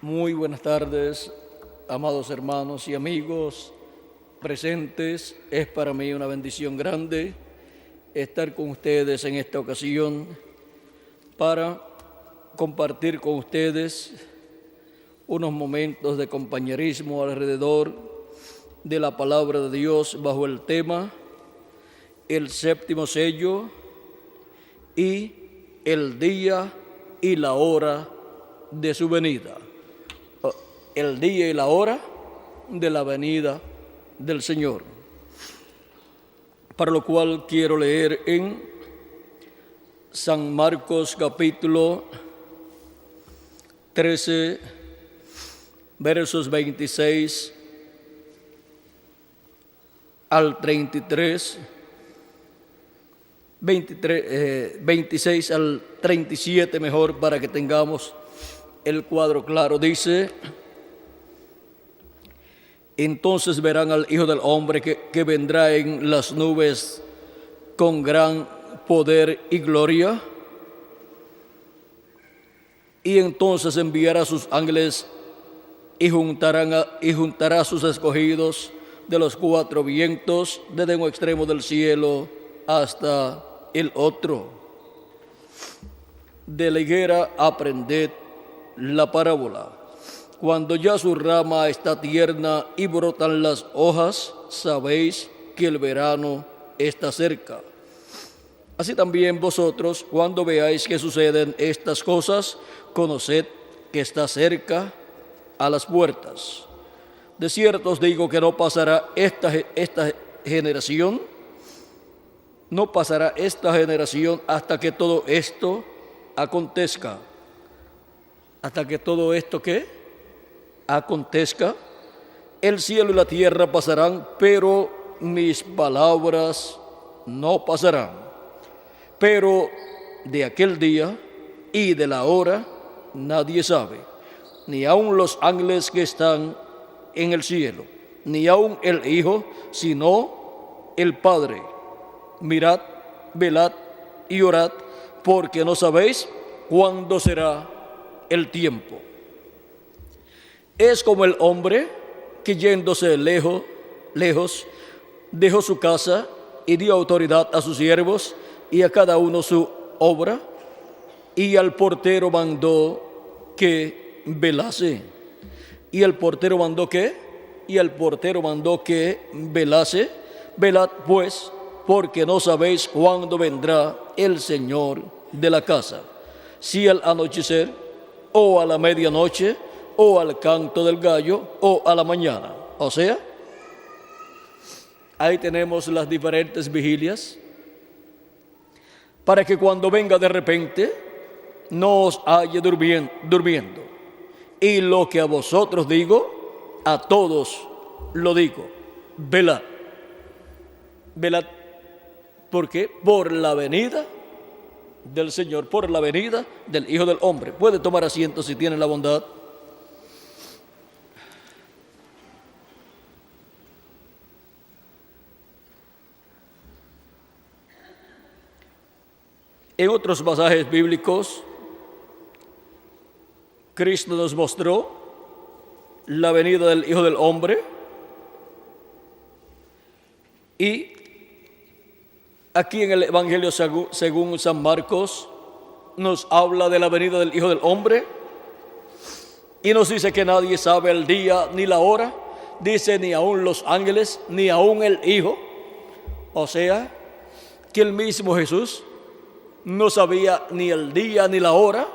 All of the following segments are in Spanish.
Muy buenas tardes, amados hermanos y amigos presentes. Es para mí una bendición grande estar con ustedes en esta ocasión para compartir con ustedes unos momentos de compañerismo alrededor de la palabra de Dios bajo el tema el séptimo sello y el día y la hora de su venida. El día y la hora de la venida del Señor. Para lo cual quiero leer en San Marcos capítulo 13, versos 26 al 33, 26 al 37 mejor, para que tengamos el cuadro claro. Dice: entonces verán al Hijo del Hombre que vendrá en las nubes con gran poder y gloria, y entonces enviará a sus ángeles y juntará a sus escogidos de los cuatro vientos, desde un extremo del cielo hasta el otro. De la higuera aprended la parábola. Cuando ya su rama está tierna y brotan las hojas, sabéis que el verano está cerca. Así también vosotros, cuando veáis que suceden estas cosas, conoced que está cerca a las puertas. De cierto os digo que no pasará esta generación hasta que todo esto acontezca. Hasta que todo esto, ¿qué? Acontezca. El cielo y la tierra pasarán, pero mis palabras no pasarán. Pero de aquel día y de la hora nadie sabe, ni aun los ángeles que están en el cielo, ni aun el Hijo, sino el Padre. Mirad, velad y orad, porque no sabéis cuándo será el tiempo. Es como el hombre que yéndose lejos, dejó su casa y dio autoridad a sus siervos y a cada uno su obra, y al portero mandó que velase. Y el portero mandó que velase. Velad pues, porque no sabéis cuándo vendrá el Señor de la casa, si al anochecer, o a la medianoche, o al canto del gallo, o a la mañana. O sea, ahí tenemos las diferentes vigilias, para que cuando venga de repente no os halle durmiendo. Y lo que a vosotros digo, a todos lo digo: velad. Velad, ¿por qué? Por la venida del Señor, por la venida del Hijo del Hombre. Puede tomar asiento si tiene la bondad. En otros pasajes bíblicos, Cristo nos mostró la venida del Hijo del Hombre, y aquí en el Evangelio según San Marcos nos habla de la venida del Hijo del Hombre y nos dice que nadie sabe el día ni la hora. Dice ni aun los ángeles, ni aun el Hijo. O sea, que el mismo Jesús no sabía ni el día ni la hora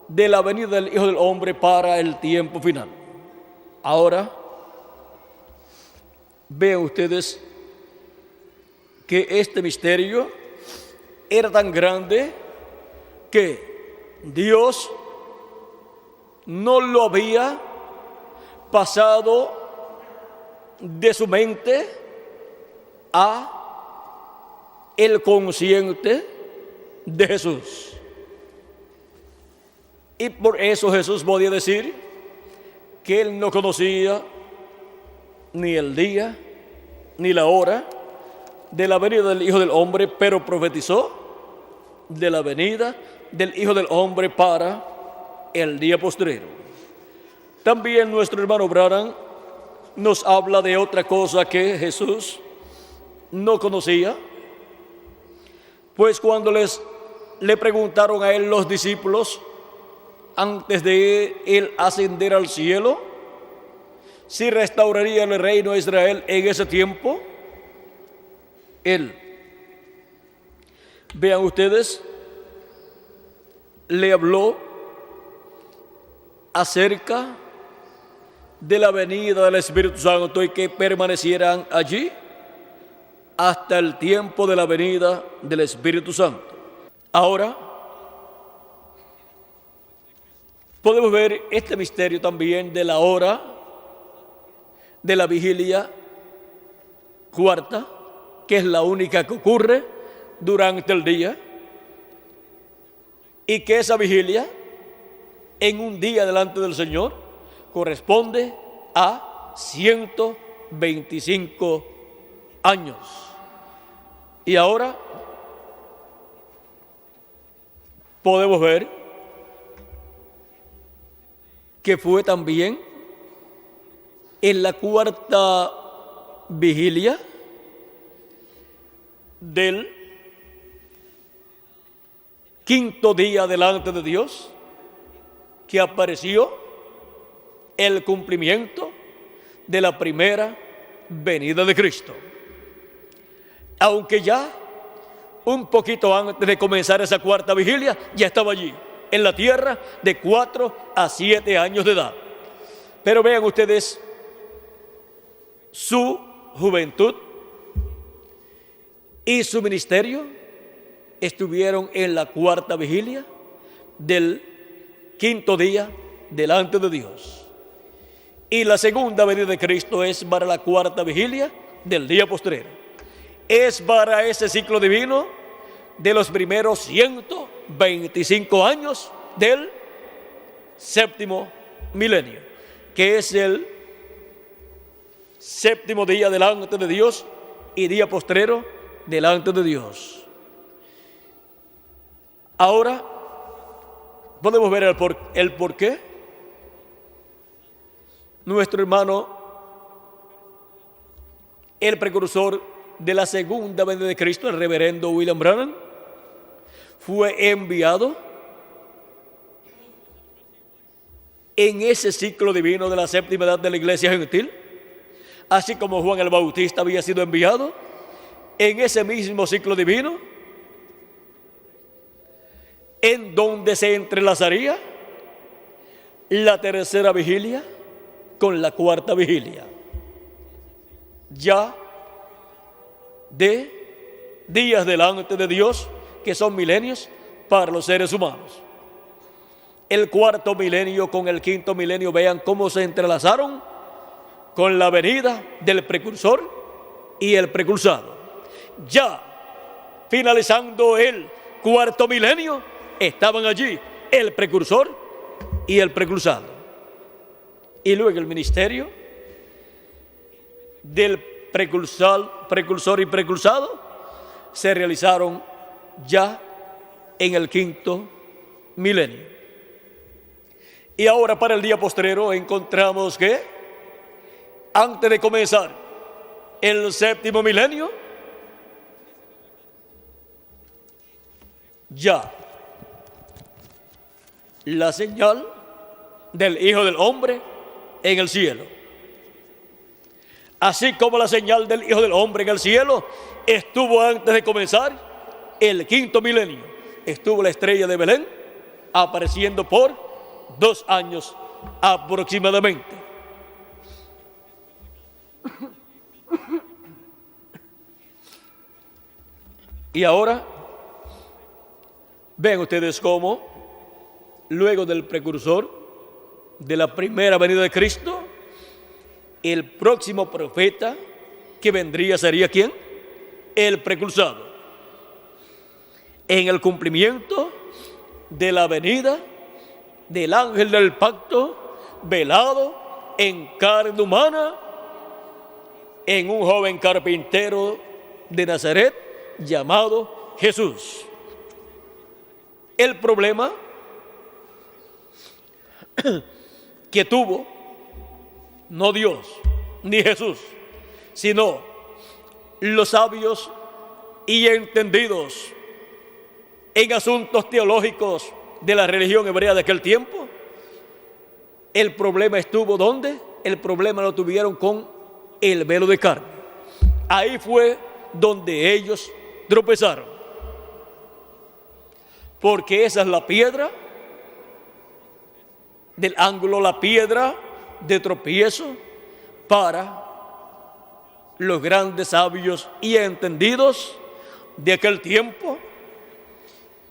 de la venida del Hijo del Hombre para el tiempo final. Ahora, vean ustedes que este misterio era tan grande que Dios no lo había pasado de su mente a el consciente de Jesús. Y por eso Jesús podía decir que él no conocía ni el día ni la hora de la venida del Hijo del Hombre, pero profetizó de la venida del Hijo del Hombre para el día postrero. También nuestro hermano Branham nos habla de otra cosa que Jesús no conocía, pues cuando le preguntaron a él los discípulos, antes de él ascender al cielo, si restauraría el reino de Israel en ese tiempo, él, vean ustedes, le habló acerca de la venida del Espíritu Santo y que permanecieran allí hasta el tiempo de la venida del Espíritu Santo. Ahora podemos ver este misterio también de la hora de la vigilia cuarta, que es la única que ocurre durante el día, y que esa vigilia en un día delante del Señor corresponde a 125 años. Y ahora podemos ver que fue también en la cuarta vigilia del quinto día delante de Dios que apareció el cumplimiento de la primera venida de Cristo. Aunque ya un poquito antes de comenzar esa cuarta vigilia, ya estaba allí, en la tierra, de 4 a 7 años de edad. Pero vean ustedes, su juventud y su ministerio estuvieron en la cuarta vigilia del quinto día delante de Dios. Y la segunda venida de Cristo es para la cuarta vigilia del día postrero. Es para ese ciclo divino de los primeros 125 años del séptimo milenio, que es el séptimo día delante de Dios y día postrero delante de Dios. Ahora podemos ver el por qué nuestro hermano, el precursor de la segunda venida de Cristo, el reverendo William Branham, fue enviado en ese ciclo divino de la séptima edad de la iglesia gentil, así como Juan el Bautista había sido enviado en ese mismo ciclo divino, en donde se entrelazaría la tercera vigilia con la cuarta vigilia, ya de días delante de Dios, que son milenios para los seres humanos. El cuarto milenio con el quinto milenio, vean cómo se entrelazaron con la venida del precursor y el precursado. Ya finalizando el cuarto milenio, estaban allí el precursor y el precursado. Y luego el ministerio del precursor y precursado se realizaron ya en el quinto milenio. Y ahora para el día postrero encontramos que antes de comenzar el séptimo milenio, ya la señal del Hijo del Hombre en el cielo. Así como la señal del Hijo del Hombre en el cielo estuvo antes de comenzar el quinto milenio, estuvo la estrella de Belén apareciendo por 2 años aproximadamente. Y ahora ven ustedes cómo luego del precursor de la primera venida de Cristo, el próximo profeta que vendría sería ¿quién? El precursado. En el cumplimiento de la venida del ángel del pacto, velado en carne humana, en un joven carpintero de Nazaret llamado Jesús. El problema que tuvo no Dios ni Jesús, sino los sabios y entendidos en asuntos teológicos de la religión hebrea de aquel tiempo. El problema estuvo ¿dónde? El problema lo tuvieron con el velo de carne. Ahí fue donde ellos tropezaron, porque esa es la piedra del ángulo, la piedra de tropiezo para los grandes sabios y entendidos de aquel tiempo.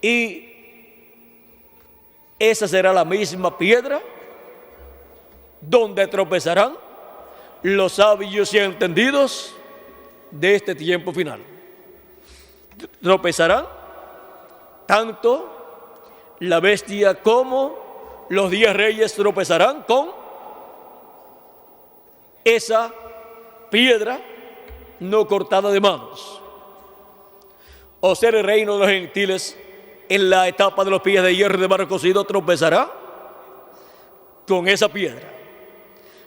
Y esa será la misma piedra donde tropezarán los sabios y entendidos de este tiempo final. Tropezarán tanto la bestia como los 10 reyes tropezarán con esa piedra no cortada de manos. O ser el reino de los gentiles en la etapa de los pies de hierro y de barro cocido tropezará con esa piedra,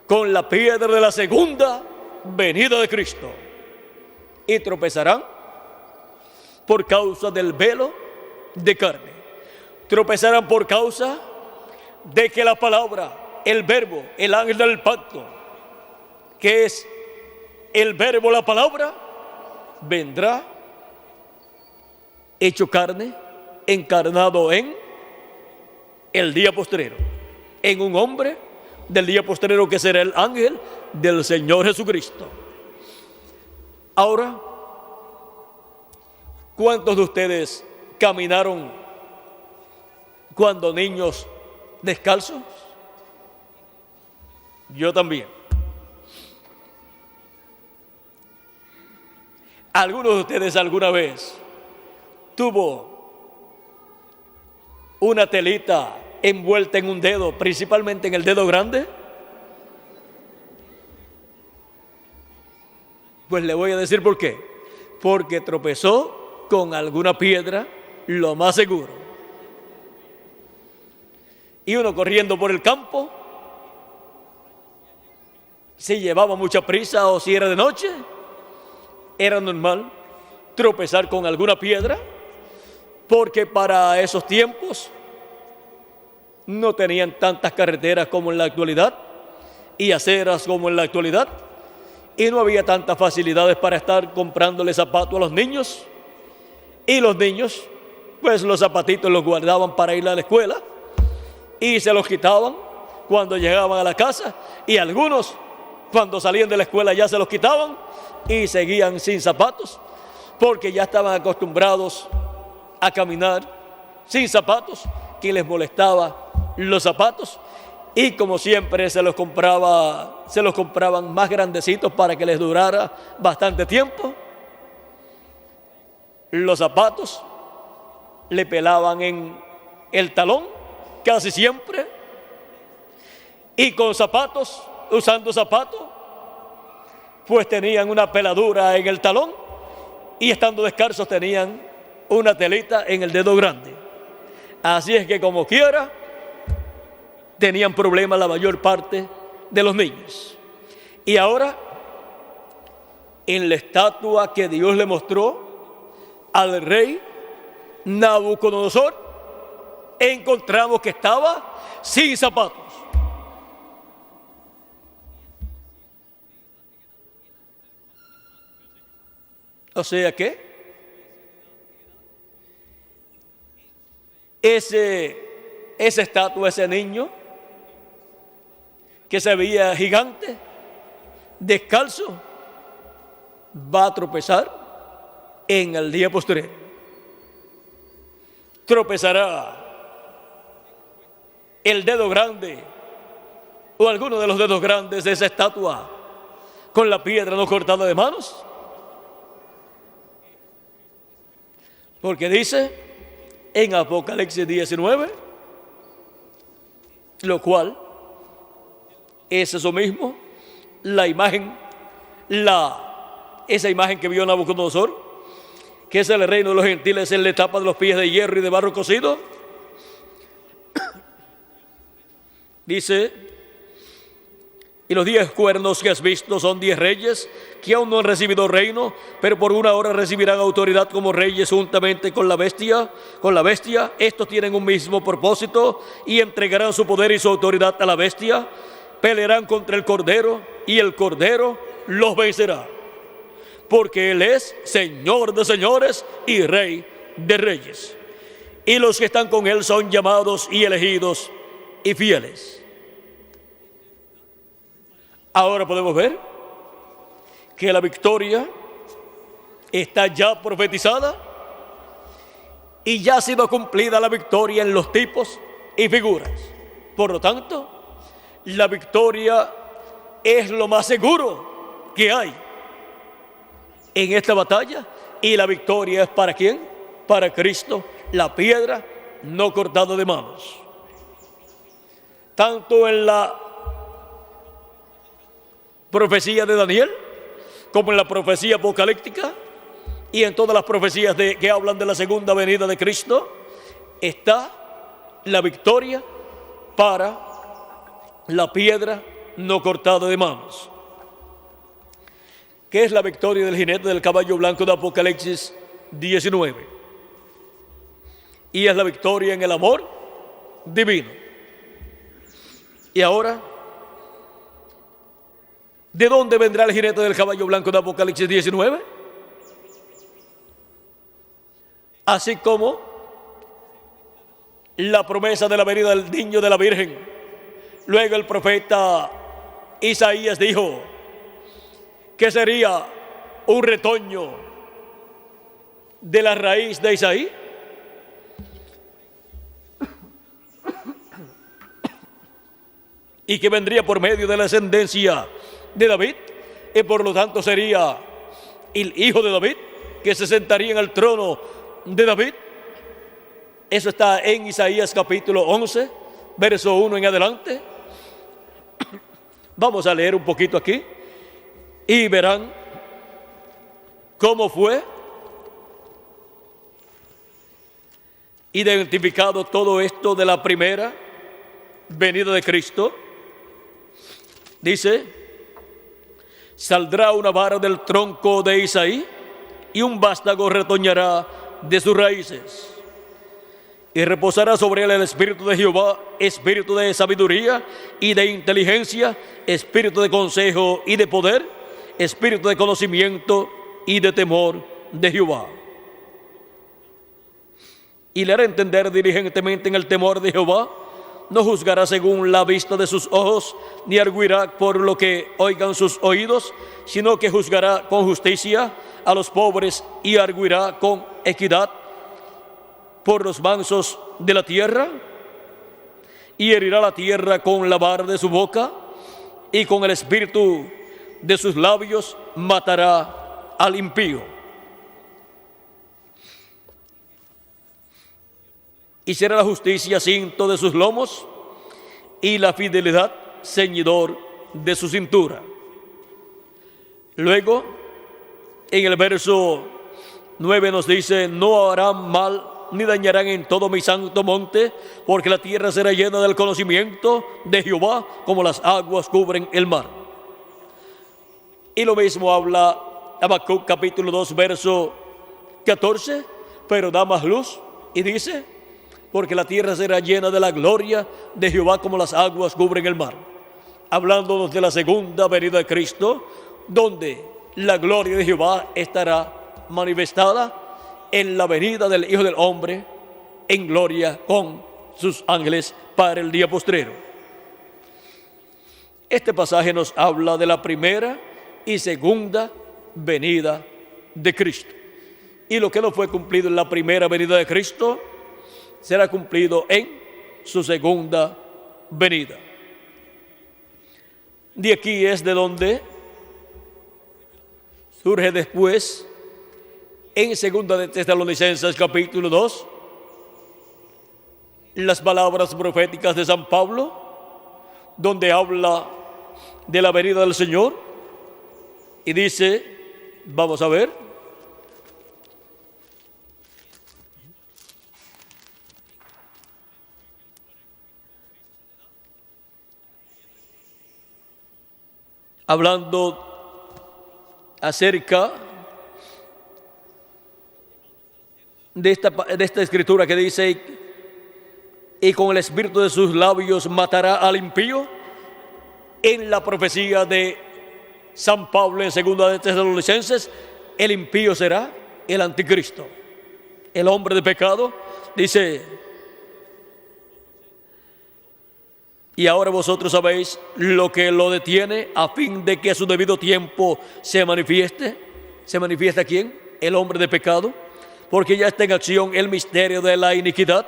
con la piedra de la segunda venida de Cristo, y tropezarán por causa del velo de carne. Tropezarán por causa de que la palabra, el verbo, el ángel del pacto, que es el verbo, la palabra, vendrá hecho carne, encarnado en el día postrero, en un hombre del día postrero que será el ángel del Señor Jesucristo. Ahora, ¿cuántos de ustedes caminaron cuando niños descalzos? Yo también. ¿Alguno de ustedes alguna vez tuvo una telita envuelta en un dedo, principalmente en el dedo grande? Pues le voy a decir por qué. Porque tropezó con alguna piedra, lo más seguro. Y uno corriendo por el campo, si llevaba mucha prisa o si era de noche, era normal tropezar con alguna piedra, porque para esos tiempos no tenían tantas carreteras como en la actualidad y aceras como en la actualidad, y no había tantas facilidades para estar comprándole zapatos a los niños, y los niños pues los zapatitos los guardaban para ir a la escuela y se los quitaban cuando llegaban a la casa, y algunos cuando salían de la escuela ya se los quitaban y seguían sin zapatos porque ya estaban acostumbrados a caminar sin zapatos, que les molestaba los zapatos, y como siempre se los compraban más grandecitos para que les durara bastante tiempo. Los zapatos le pelaban en el talón casi siempre, y con zapatos, usando zapatos, pues tenían una peladura en el talón, y estando descalzos tenían una telita en el dedo grande. Así es que como quiera tenían problemas la mayor parte de los niños. Y ahora, en la estatua que Dios le mostró al rey Nabucodonosor, encontramos que estaba sin zapatos. O sea que esa estatua, ese niño que se veía gigante, descalzo, va a tropezar en el día posterior. Tropezará el dedo grande o alguno de los dedos grandes de esa estatua con la piedra no cortada de manos. Porque dice en Apocalipsis 19, lo cual es eso mismo, la imagen, esa imagen que vio Nabucodonosor, que es el reino de los gentiles en la etapa de los pies de hierro y de barro cocido. Dice Y los 10 cuernos que has visto son 10 reyes que aún no han recibido reino, pero por una hora recibirán autoridad como reyes juntamente con la bestia. Estos tienen un mismo propósito y entregarán su poder y su autoridad a la bestia. Pelearán contra el Cordero y el Cordero los vencerá, porque Él es Señor de señores y Rey de reyes. Y los que están con Él son llamados y elegidos y fieles. Ahora podemos ver que la victoria está ya profetizada y ya ha sido cumplida la victoria en los tipos y figuras. Por lo tanto, la victoria es lo más seguro que hay en esta batalla. ¿Y la victoria es para quién? Para Cristo, la piedra no cortada de manos. Tanto en la profecía de Daniel, como en la profecía apocalíptica y en todas las profecías que hablan de la segunda venida de Cristo, está la victoria para la piedra no cortada de manos. ¿Qué es la victoria del jinete del caballo blanco de Apocalipsis 19? Y es la victoria en el amor divino. Y ahora, ¿de dónde vendrá el jinete del caballo blanco de Apocalipsis 19? Así como la promesa de la venida del niño de la Virgen. Luego el profeta Isaías dijo que sería un retoño de la raíz de Isaí. Y que vendría por medio de la ascendencia de David, y por lo tanto sería el hijo de David, que se sentaría en el trono de David. Eso está en Isaías capítulo 11, verso 1 en adelante. Vamos a leer un poquito aquí y verán cómo fue identificado todo esto de la primera venida de Cristo. Dice: saldrá una vara del tronco de Isaí y un vástago retoñará de sus raíces. Y reposará sobre él el espíritu de Jehová, espíritu de sabiduría y de inteligencia, espíritu de consejo y de poder, espíritu de conocimiento y de temor de Jehová. Y le hará entender diligentemente en el temor de Jehová. No juzgará según la vista de sus ojos, ni arguirá por lo que oigan sus oídos, sino que juzgará con justicia a los pobres y arguirá con equidad por los mansos de la tierra. Y herirá la tierra con la vara de su boca, y con el espíritu de sus labios matará al impío. Y será la justicia cinto de sus lomos y la fidelidad ceñidor de su cintura. Luego, en el verso 9 nos dice: no harán mal ni dañarán en todo mi santo monte, porque la tierra será llena del conocimiento de Jehová, como las aguas cubren el mar. Y lo mismo habla Habacuc capítulo 2, verso 14, pero da más luz y dice: porque la tierra será llena de la gloria de Jehová como las aguas cubren el mar. Hablándonos de la segunda venida de Cristo, donde la gloria de Jehová estará manifestada en la venida del Hijo del Hombre en gloria con sus ángeles para el día postrero. Este pasaje nos habla de la primera y segunda venida de Cristo. Y lo que no fue cumplido en la primera venida de Cristo será cumplido en su segunda venida. De aquí es de donde surge después, en segunda de Tesalonicenses capítulo 2, las palabras proféticas de San Pablo, donde habla de la venida del Señor y dice, vamos a ver, hablando acerca de esta escritura que dice: y con el espíritu de sus labios matará al impío. En la profecía de San Pablo en 2 de Tesalonicenses, el impío será el anticristo, el hombre de pecado. Dice: y ahora vosotros sabéis lo que lo detiene, a fin de que a su debido tiempo se manifieste. ¿Se manifiesta quién? El hombre de pecado, porque ya está en acción el misterio de la iniquidad.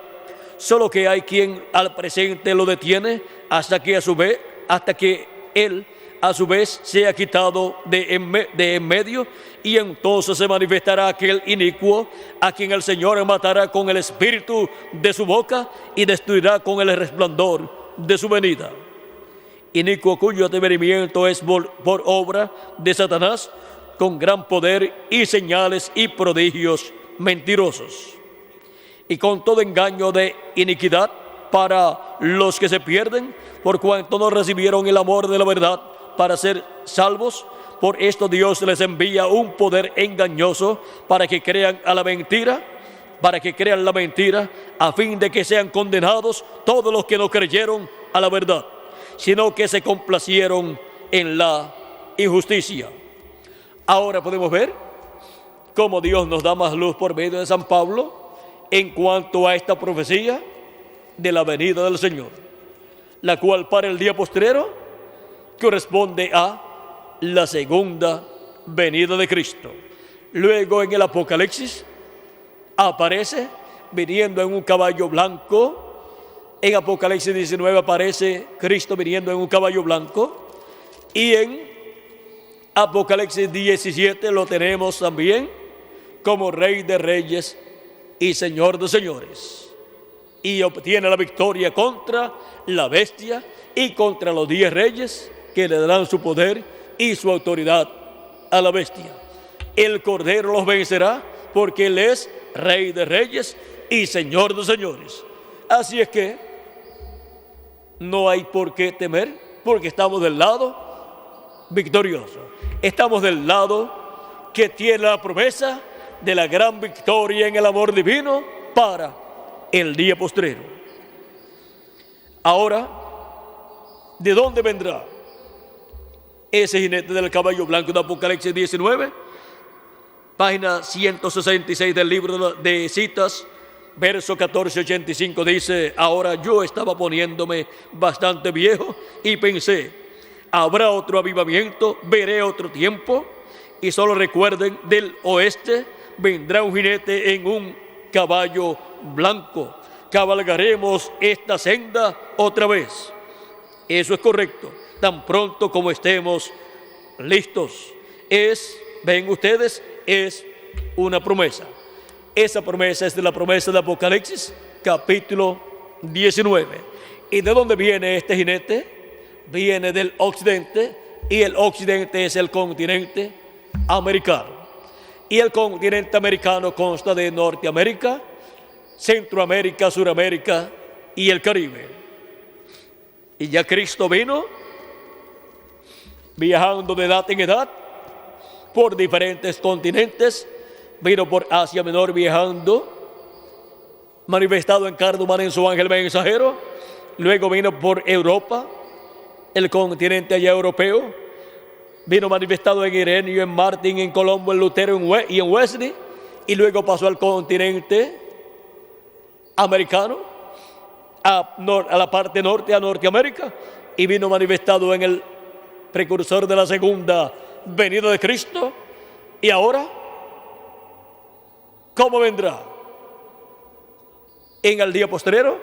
Solo que hay quien al presente lo detiene hasta que él a su vez sea quitado de en medio, y entonces se manifestará aquel inicuo a quien el Señor matará con el espíritu de su boca y destruirá con el resplandor de su venida. Inicuo cuyo ateverimiento es por obra de Satanás, con gran poder y señales y prodigios mentirosos, y con todo engaño de iniquidad para los que se pierden, por cuanto no recibieron el amor de la verdad para ser salvos. Por esto Dios les envía un poder engañoso para que crean la mentira, a fin de que sean condenados todos los que no creyeron a la verdad, sino que se complacieron en la injusticia. Ahora podemos ver cómo Dios nos da más luz por medio de San Pablo en cuanto a esta profecía de la venida del Señor, la cual para el día postrero corresponde a la segunda venida de Cristo. Luego en el Apocalipsis aparece viniendo en un caballo blanco. En Apocalipsis 19 aparece Cristo viniendo en un caballo blanco, y en Apocalipsis 17 lo tenemos también como Rey de Reyes y Señor de Señores, y obtiene la victoria contra la bestia y contra los 10 reyes que le darán su poder y su autoridad a la bestia. El Cordero los vencerá porque Él es Rey de Reyes y Señor de Señores. Así es que no hay por qué temer, porque estamos del lado victorioso. Estamos del lado que tiene la promesa de la gran victoria en el amor divino para el día postrero. Ahora, ¿de dónde vendrá ese jinete del caballo blanco de Apocalipsis 19? Página 166 del libro de citas, verso 1485, dice: ahora yo estaba poniéndome bastante viejo y pensé, habrá otro avivamiento, veré otro tiempo. Y solo recuerden, del oeste vendrá un jinete en un caballo blanco. Cabalgaremos esta senda otra vez. Eso es correcto, tan pronto como estemos listos. Ven ustedes, es una promesa. Esa promesa es de la promesa de Apocalipsis, capítulo 19. ¿Y de dónde viene este jinete? Viene del occidente, y el occidente es el continente americano. Y el continente americano consta de Norteamérica, Centroamérica, Suramérica y el Caribe. Y ya Cristo vino viajando de edad en edad por diferentes continentes. Vino por Asia Menor viajando, manifestado en carne humana en su ángel mensajero. Luego vino por Europa, el continente allá europeo. Vino manifestado en Ireneo, en Martín, en Colombo, en Lutero y en Wesley. Y luego pasó al continente americano, a la parte norte, a Norteamérica. Y vino manifestado en el precursor de la segunda venida de Cristo. Y ahora, ¿cómo vendrá? En el día postrero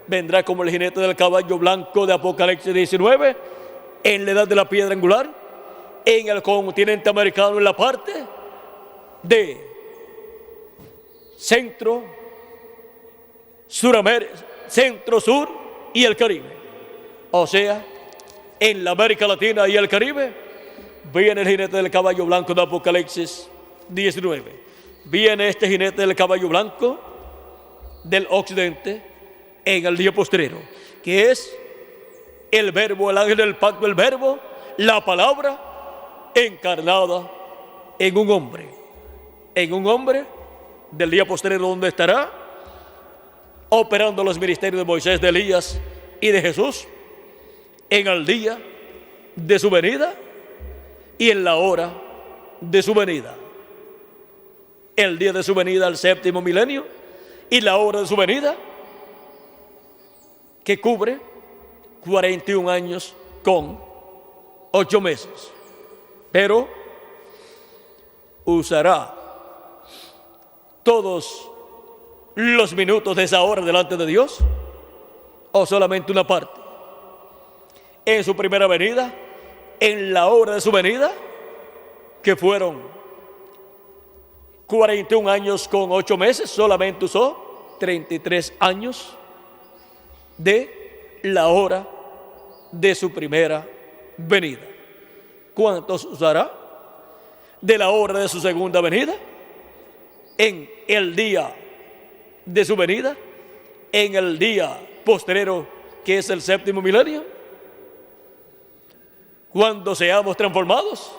vendrá como el jinete del caballo blanco de Apocalipsis 19, en la edad de la piedra angular, en el continente americano, en la parte de centro, sur y el Caribe. O sea, en la América Latina y el Caribe viene el jinete del caballo blanco de Apocalipsis 19. Viene este jinete del caballo blanco del occidente en el día postrero, que es el verbo, el ángel del pacto, el verbo, la palabra encarnada en un hombre del día postrero, donde estará operando los ministerios de Moisés, de Elías y de Jesús, en el día de su venida y en la hora de su venida. El día de su venida, el séptimo milenio, y la hora de su venida, que cubre 41 años con 8 meses. Pero usará todos los minutos de esa hora delante de Dios, o solamente una parte. En su primera venida, en la hora de su venida, que fueron 41 años con 8 meses, solamente usó 33 años de la hora de su primera venida. ¿Cuántos usará de la hora de su segunda venida? En el día de su venida, en el día postrero, que es el séptimo milenio, cuando seamos transformados,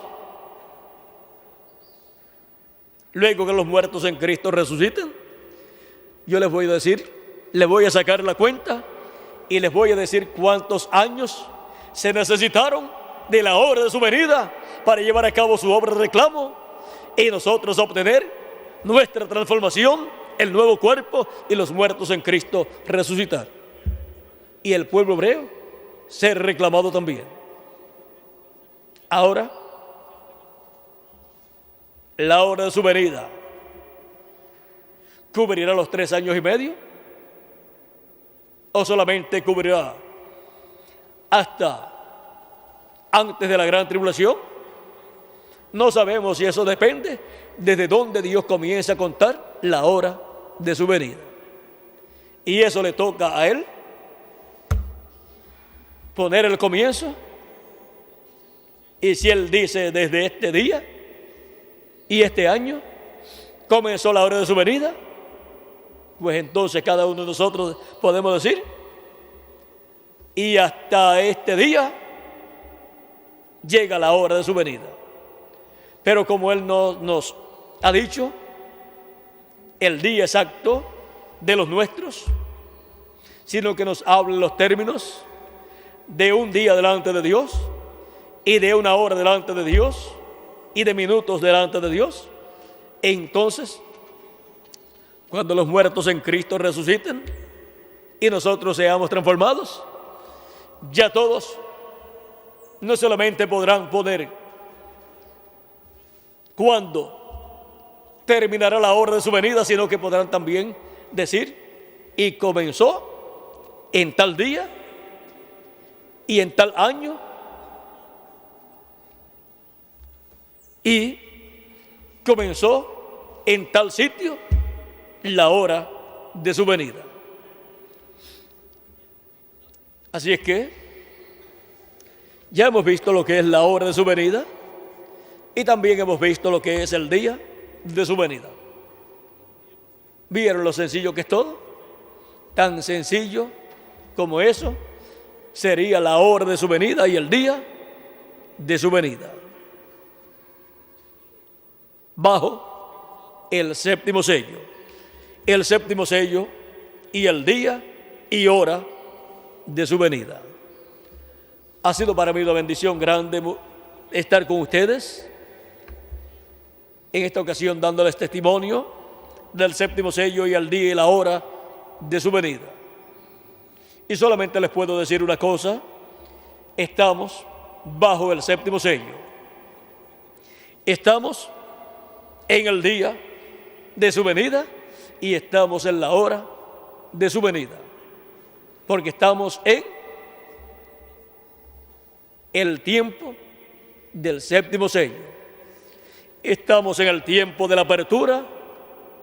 luego que los muertos en Cristo resuciten. Yo les voy a decir, les voy a sacar la cuenta y les voy a decir cuántos años se necesitaron de la hora de su venida para llevar a cabo su obra de reclamo y nosotros obtener nuestra transformación, el nuevo cuerpo, y los muertos en Cristo resucitar. Y el pueblo hebreo ser reclamado también. Ahora, la hora de su venida cubrirá los 3 años y medio, o solamente cubrirá hasta antes de la gran tribulación. No sabemos, si eso depende desde dónde Dios comienza a contar la hora de su venida. Y eso le toca a Él poner el comienzo. Y si Él dice desde este día y este año comenzó la hora de su venida, pues entonces cada uno de nosotros podemos decir, y hasta este día llega la hora de su venida. Pero como Él no nos ha dicho el día exacto de los nuestros, sino que nos habla en los términos de un día delante de Dios, y de una hora delante de Dios, y de minutos delante de Dios, entonces, cuando los muertos en Cristo resuciten y nosotros seamos transformados, ya todos no solamente podrán poner cuándo terminará la hora de su venida, sino que podrán también decir, y comenzó en tal día y en tal año, y comenzó en tal sitio la hora de su venida. Así es que ya hemos visto lo que es la hora de su venida y también hemos visto lo que es el día de su venida. ¿Vieron lo sencillo que es todo? Tan sencillo como eso sería la hora de su venida y el día de su venida. Bajo el séptimo sello. El séptimo sello y el día y hora de su venida. Ha sido para mí una bendición grande estar con ustedes en esta ocasión, dándoles testimonio del séptimo sello y el día y la hora de su venida. Y solamente les puedo decir una cosa: estamos bajo el séptimo sello. Estamos en el día de su venida y estamos en la hora de su venida, porque estamos en el tiempo del séptimo sello. Estamos en el tiempo de la apertura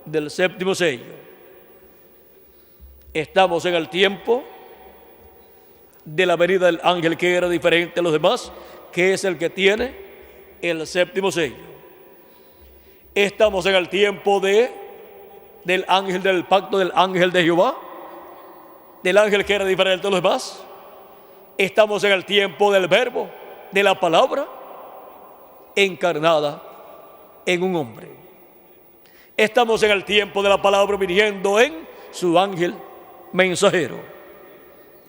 del séptimo sello. Estamos en el tiempo de la venida del ángel, que era diferente a los demás, que es el que tiene el séptimo sello. Estamos en el tiempo del ángel del pacto, del ángel de Jehová, del ángel que era diferente a los demás. Estamos en el tiempo del verbo, de la palabra encarnada en un hombre. Estamos en el tiempo de la palabra viniendo en su ángel mensajero.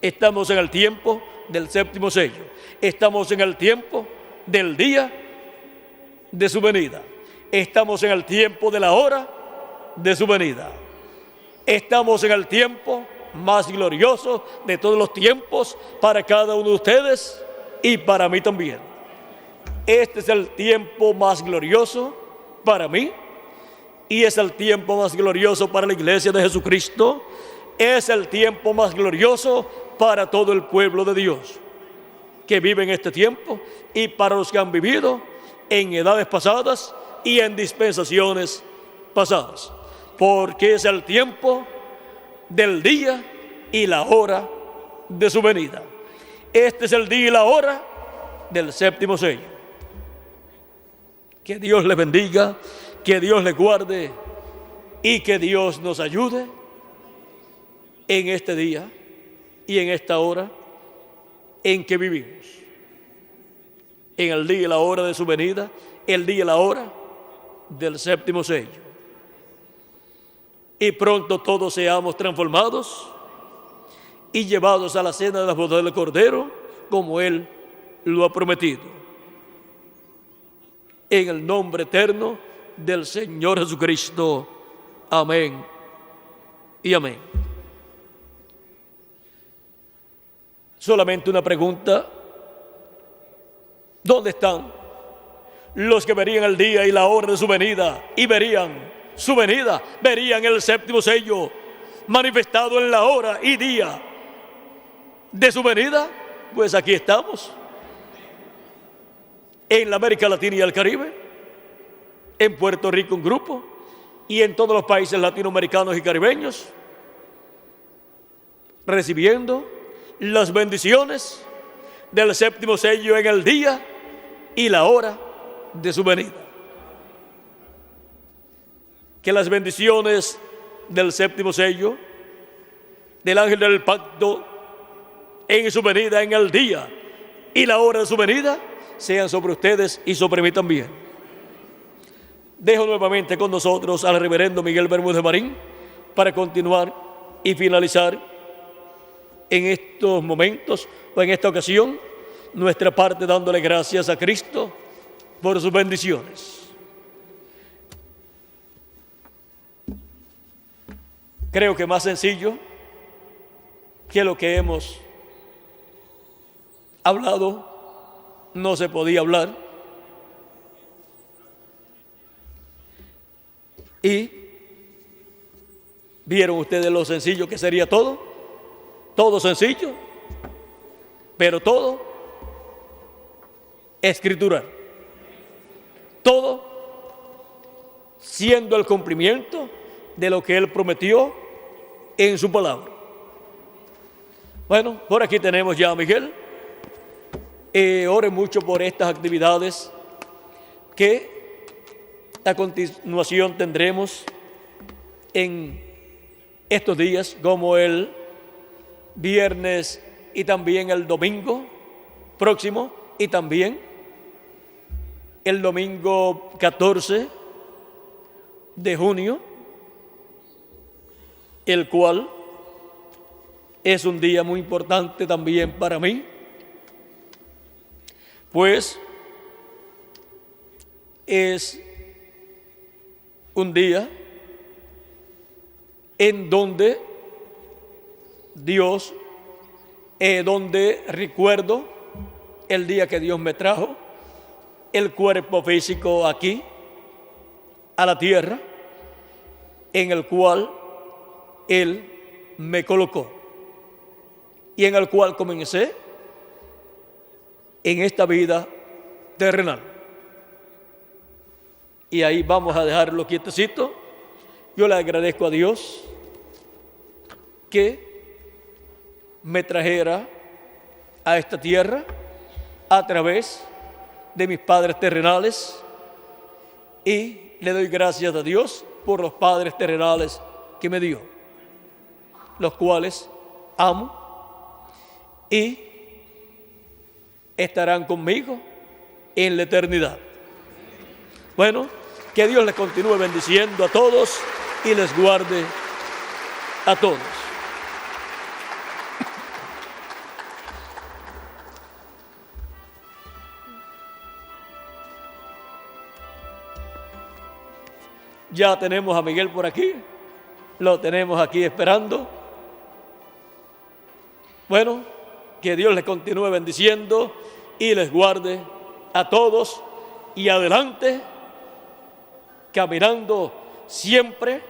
Estamos en el tiempo del séptimo sello. Estamos en el tiempo del día de su venida. Estamos en el tiempo de la hora de su venida. Estamos en el tiempo más glorioso de todos los tiempos para cada uno de ustedes y para mí también. Este es el tiempo más glorioso para mí y es el tiempo más glorioso para la iglesia de Jesucristo. Es el tiempo más glorioso para todo el pueblo de Dios que vive en este tiempo y para los que han vivido en edades pasadas y en dispensaciones pasadas, porque es el tiempo del día y la hora de su venida. Este es el día y la hora del séptimo sello. Que Dios les bendiga, que Dios les guarde y que Dios nos ayude en este día y en esta hora en que vivimos. En el día y la hora de su venida, el día y la hora del séptimo sello. Y pronto todos seamos transformados y llevados a la cena de las bodas del Cordero, como Él lo ha prometido. En el nombre eterno del Señor Jesucristo. Amén y amén. Solamente una pregunta. ¿Dónde están los que verían el día y la hora de su venida y verían su venida, verían el séptimo sello manifestado en la hora y día de su venida? Pues aquí estamos, en la América Latina y el Caribe, en Puerto Rico un grupo y en todos los países latinoamericanos y caribeños, recibiendo las bendiciones del séptimo sello en el día y la hora de su venida. Que las bendiciones del séptimo sello, del ángel del pacto, en su venida, en el día y la hora de su venida, sean sobre ustedes y sobre mí también. Dejo nuevamente con nosotros al reverendo Miguel Bermúdez Marín para continuar y finalizar en estos momentos o en esta ocasión nuestra parte dándole gracias a Cristo por sus bendiciones. Creo que más sencillo que lo que hemos hablado no se podía hablar. Y vieron ustedes lo sencillo que sería todo. Todo sencillo, pero todo escritural. Todo siendo el cumplimiento de lo que Él prometió en su palabra. Bueno, por aquí tenemos ya a Miguel. Ore mucho por estas actividades que a continuación tendremos en estos días, como el viernes y también el domingo próximo y también el domingo 14 de junio, el cual es un día muy importante también para mí, pues es un día en donde Dios, donde recuerdo el día que Dios me trajo el cuerpo físico aquí a la tierra, en el cual Él me colocó y en el cual comencé en esta vida terrenal. Y ahí vamos a dejarlo quietecito. Yo le agradezco a Dios que me trajera a esta tierra a través de mis padres terrenales, y le doy gracias a Dios por los padres terrenales que me dio, los cuales amo, y estarán conmigo en la eternidad. Bueno, que Dios les continúe bendiciendo a todos y les guarde a todos. Ya tenemos a Miguel por aquí, lo tenemos aquí esperando. Bueno, que Dios les continúe bendiciendo y les guarde a todos y adelante, caminando siempre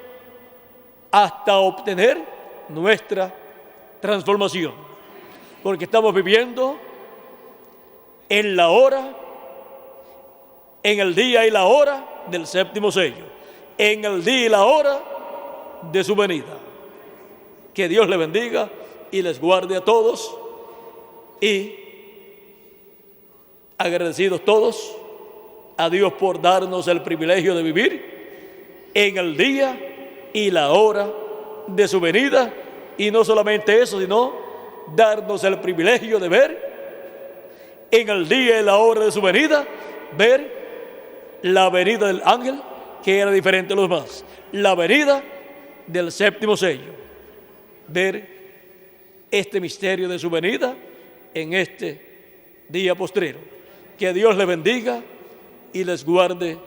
hasta obtener nuestra transformación. Porque estamos viviendo en la hora, en el día y la hora del séptimo sello, en el día y la hora de su venida. Que Dios les bendiga y les guarde a todos, y agradecidos todos a Dios por darnos el privilegio de vivir en el día y la hora de su venida, y no solamente eso, sino darnos el privilegio de ver en el día y la hora de su venida, ver la venida del ángel, que era diferente a los demás, la venida del séptimo sello, ver este misterio de su venida en este día postrero. Que Dios les bendiga y les guarde